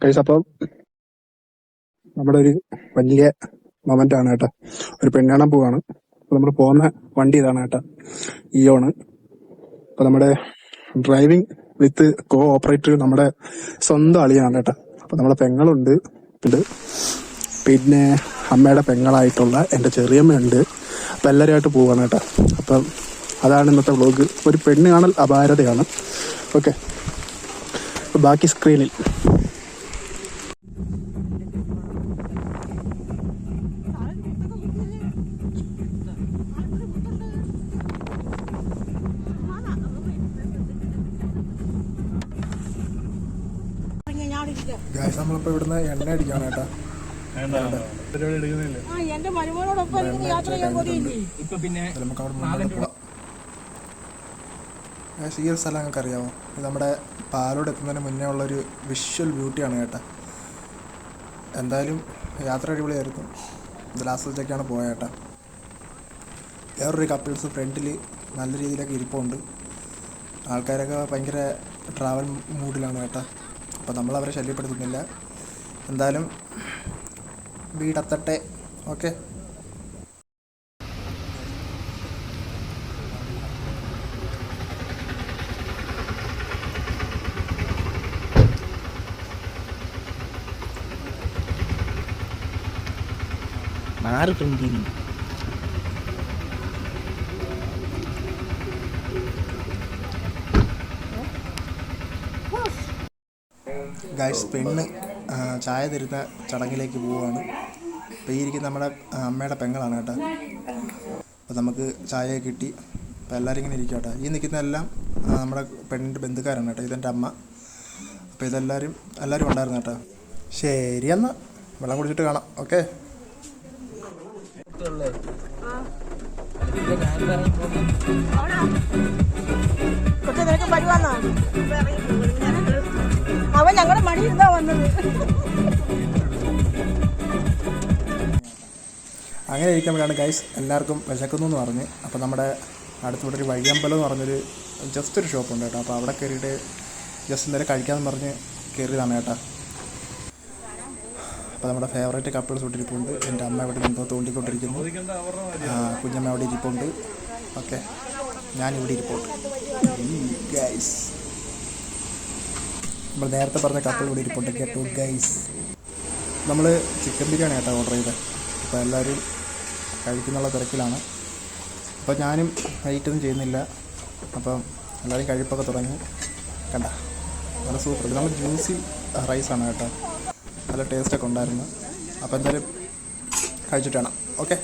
Guys, അപ്പോൾ നമ്മുടെ ഒരു വലിയ മൊമെന്റ് ആണ് കേട്ടോ. ഒരു പെണ്ണ് കാണാൻ പോവാണ്. അപ്പോൾ നമ്മൾ പോകുന്ന വണ്ടി ഇതാണ് കേട്ടോ, ഇയോണ്. അപ്പോൾ നമ്മുടെ ഡ്രൈവിംഗ് വിത്ത് കോ ഓപ്പറേറ്റർ നമ്മുടെ സ്വന്തം അളിയാണ് കേട്ടോ. അപ്പോൾ നമ്മുടെ പെങ്ങളുണ്ട്, പിന്നെ അമ്മയുടെ പെങ്ങളായിട്ടുള്ള എൻ്റെ ചെറിയമ്മയുണ്ട്. അപ്പം എല്ലാവരുമായിട്ട് പോവാണ് കേട്ടോ. അപ്പം അതാണ് ഇന്നത്തെ വ്ളോഗ്. ഒരു പെണ്ണ് കാണൽ അപാരതയാണ്. ഓക്കെ, ബാക്കി സ്ക്രീനിൽ. നമ്മളിപ്പോ ഇവിടുന്ന് എണ്ണ അടിക്കാണ് കേട്ടോ. ഈ ഒരു സ്ഥലം ഞങ്ങൾക്ക് അറിയാമോ? ഇത് നമ്മുടെ പാലോട് എത്തുന്നതിന് മുന്നേ ഉള്ളൊരു വിഷ്വൽ ബ്യൂട്ടിയാണ് കേട്ടോ. എന്തായാലും യാത്ര അടിപൊളിയായിരുന്നു. ഇത് ലാസ്റ്റത്തേക്കാണ് പോയ കേട്ടോ. വേറൊരു കപ്പിൾസ് ഫ്രണ്ടിൽ നല്ല രീതിയിലൊക്കെ ഇരിപ്പുണ്ട്. ആൾക്കാരൊക്കെ ഭയങ്കര ട്രാവൽ മൂഡിലാണ് കേട്ടോ. അപ്പോൾ നമ്മളവരെ ശല്യപ്പെടുത്തുന്നില്ല. എന്തായാലും വീടെത്തട്ടെ. ഓക്കെ, ഗൈസ്, പെണ്ണ് ചായ തരുന്ന ചടങ്ങിലേക്ക് പോവുകയാണ്. അപ്പോൾ ഈ ഇരിക്കുന്ന നമ്മുടെ അമ്മയുടെ പെങ്ങളാണ് കേട്ടോ. അപ്പോൾ നമുക്ക് ചായ കിട്ടി. അപ്പോൾ എല്ലാവരും ഇങ്ങനെ ഇരിക്കും കേട്ടോ. ഈ നിൽക്കുന്നതെല്ലാം നമ്മുടെ പെണ്ണിൻ്റെ ബന്ധുക്കാരാണ് കേട്ടോ. ഇതെൻ്റെ അമ്മ. അപ്പോൾ എല്ലാവരും ഉണ്ടായിരുന്നു കേട്ടോ. ശരി, എന്നാൽ വെള്ളം കുടിച്ചിട്ട് കാണാം. ഓക്കെ, അവൻ ഞങ്ങളുടെ മണി ഇരുന്നാ വന്നത്. അങ്ങനെ ഇരിക്കുമ്പോഴാണ് ഗൈസ് എല്ലാവർക്കും വിശക്കുന്നു എന്ന് പറഞ്ഞ്. അപ്പോൾ നമ്മുടെ അടുത്തൂടെ ഒരു വഴിയമ്പലം എന്ന് പറഞ്ഞൊരു ജസ്റ്റ് ഒരു ഷോപ്പുണ്ട് കേട്ടോ. അപ്പോൾ അവിടെ കയറിയിട്ട് ജസ്റ്റ് എന്തായാലും കഴിക്കാമെന്ന് പറഞ്ഞ് കയറിയതാണ് കേട്ടോ. അപ്പോൾ നമ്മുടെ ഫേവറേറ്റ് കപ്പിൾസ് ഇവിടെ ഇരിപ്പുണ്ട്. എൻ്റെ അമ്മ ഇവിടെ നിന്ന് തോണ്ടിക്കൊണ്ടിരിക്കുന്നു. കുഞ്ഞമ്മ അവിടെ ഇരിപ്പുണ്ട്. ഓക്കെ, ഞാനിവിടെ ഇരിപ്പുണ്ട് ഗൈസ്. നമ്മൾ നേരത്തെ പറഞ്ഞ കപ്പിൾ ഇവിടെ ഇരിപ്പുണ്ട് കേട്ടോ ഗൈസ്. നമ്മൾ ചിക്കൻ ബിരിയാണി കേട്ടോ ഓർഡർ ചെയ്തത്. അപ്പോൾ എല്ലാവരും കഴിക്കുന്നുള്ള തിരക്കിലാണ്. അപ്പോൾ ഞാനും വെയിറ്റൊന്നും ചെയ്യുന്നില്ല. അപ്പം എല്ലാവരും കഴിപ്പൊക്കെ തുടങ്ങി. കണ്ട നല്ല സൂപ്പർ. ഇത് നമ്മൾ ജ്യൂസി റൈസാണ് കേട്ടോ. നല്ല ടേസ്റ്റൊക്കെ ഉണ്ടായിരുന്നു. അപ്പോൾ എന്തായാലും കഴിച്ചിട്ട് വേണം. ഓക്കെ.